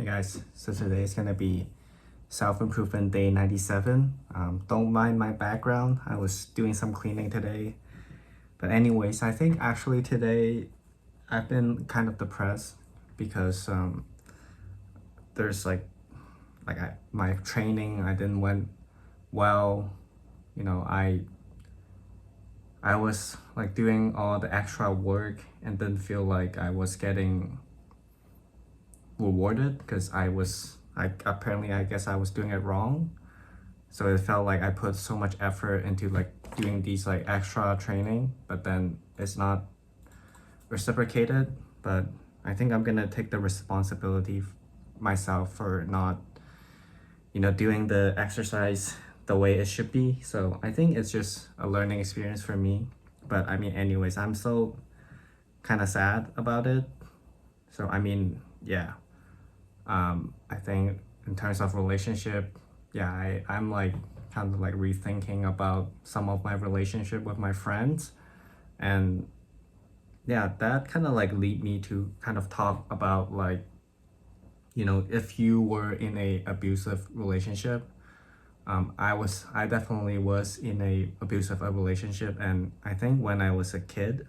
Hey guys, so today is gonna be self-improvement day 97. Don't mind my background. I was doing some cleaning today. But anyways, I think actually today I've been kind of depressed because there's my training I didn't went well. You know, I was like doing all the extra work and didn't feel like I was getting rewarded because I guess I was doing it wrong. So it felt like I put so much effort into like doing these like extra training, but then it's not reciprocated. But I think I'm gonna take the responsibility myself for not, doing the exercise the way it should be. So I think it's just a learning experience for me. But I mean, anyways, I'm so kind of sad about it. So I mean, yeah. I think in terms of relationship, yeah, I'm like kind of like rethinking about some of my relationship with my friends. And yeah, that kind of like lead me to kind of talk about like, if you were in a abusive relationship. I definitely was in a abusive relationship, and I think when I was a kid,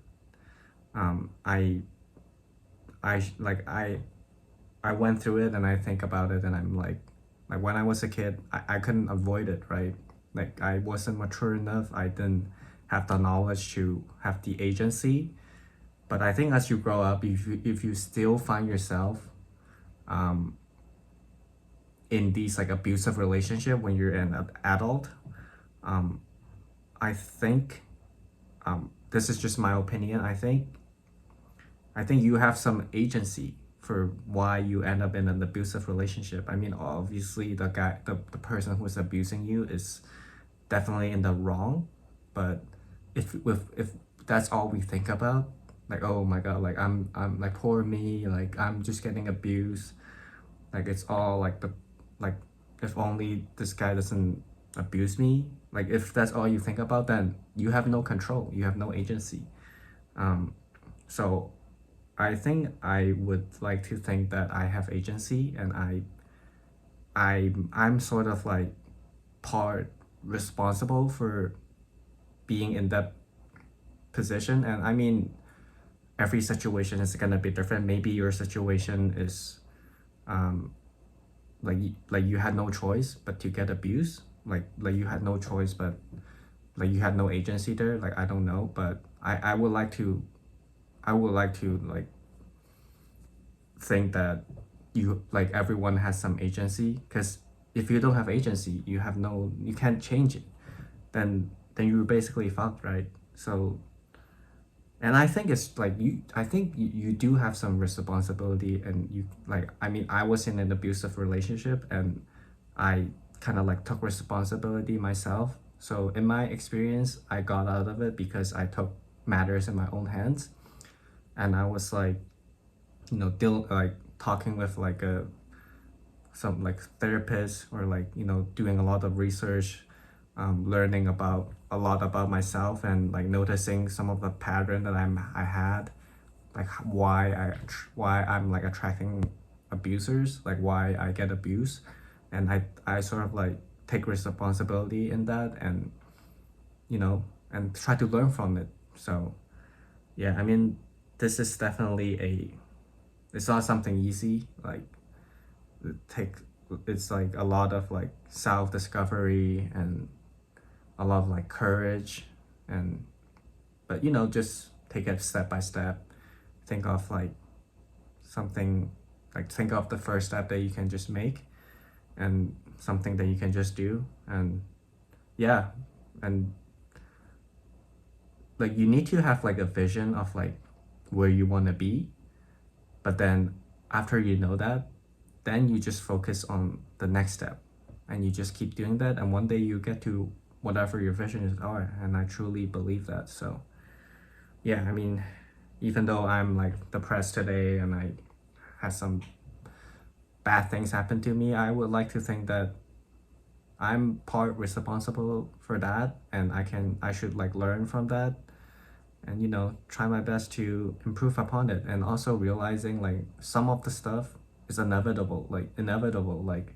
um, I, I went through it and I think about it and I'm like when I was a kid, I couldn't avoid it, right? Like I wasn't mature enough. I didn't have the knowledge to have the agency. But I think as you grow up, if you still find yourself um, in these like abusive relationship when you're an adult, um, I think this is just my opinion. I think you have some agency for why you end up in an abusive relationship. I mean, obviously the person who's abusing you is definitely in the wrong, but if that's all we think about, like oh my god, like I'm like poor me, like I'm just getting abused, like it's all like like if only this guy doesn't abuse me, like if that's all you think about, then you have no control, you have no agency. So I think I would like to think that I have agency, and I'm sort of like part responsible for being in that position. And I mean, every situation is gonna be different. Maybe your situation is um like you had no choice but to get abused, like you had no choice but like you had no agency there, like I don't know. But I would like to like think that you like everyone has some agency, because if you don't have agency, you can't change it, then you're basically fucked, right? So, and I think it's like you do have some responsibility, and you like I mean I was in an abusive relationship and I kind of like took responsibility myself. So in my experience, I got out of it because I took matters in my own hands, and I was like, deal like talking with like some like therapist, or like doing a lot of research, learning about a lot about myself, and like noticing some of the pattern that I had, like why I'm like attracting abusers, like why I get abused. And I sort of like take responsibility in that, and and try to learn from it. So yeah, I mean, this is definitely it's not something easy. Like it take it's like a lot of like self-discovery and a lot of like courage. And but just take it step by step. Think of like something, like think of the first step that you can just make, and something that you can just do. And yeah, and like you need to have like a vision of like where you want to be. But then after you know that, then you just focus on the next step, and you just keep doing that, and one day you get to whatever your vision is are. And I truly believe that. So yeah, I mean, even though I'm like depressed today and I had some bad things happen to me, I would like to think that I'm part responsible for that, and I should like learn from that, and try my best to improve upon it. And also realizing like some of the stuff it's inevitable, like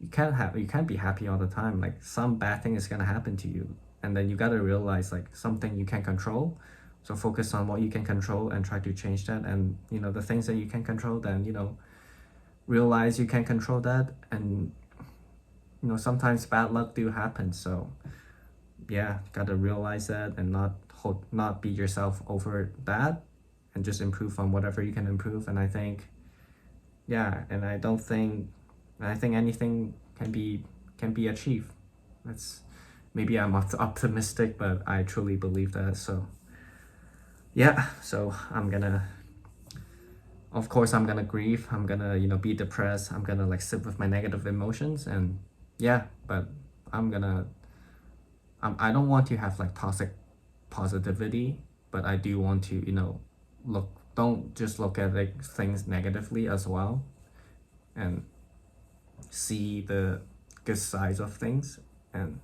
you can't be happy all the time. Like some bad thing is gonna happen to you, and then you gotta realize like something you can control. So focus on what you can control and try to change that. And the things that you can control, then realize you can control that. And sometimes bad luck do happen. So yeah, gotta realize that and not beat yourself over that, and just improve on whatever you can improve. And I think, yeah, and I think anything can be achieved. That's maybe I'm optimistic, but I truly believe that. So yeah, so of course I'm gonna grieve, I'm gonna be depressed, I'm gonna like sit with my negative emotions. And yeah, but I'm gonna I don't want to have like toxic positivity, but I do want to don't just look at like things negatively as well, and see the good sides of things. And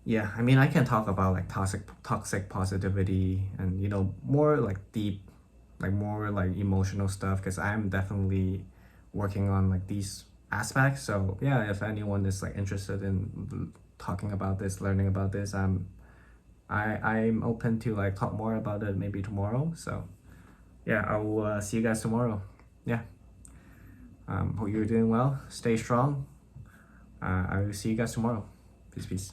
yeah, I mean, I can talk about like toxic positivity and more like deep, like more like emotional stuff, because I'm definitely working on like these aspects. So yeah, if anyone is like interested in talking about this, learning about this, I'm open to like talk more about it maybe tomorrow. So yeah, I'll see you guys tomorrow. Yeah, hope you're doing well. Stay strong. I will see you guys tomorrow. Peace, peace.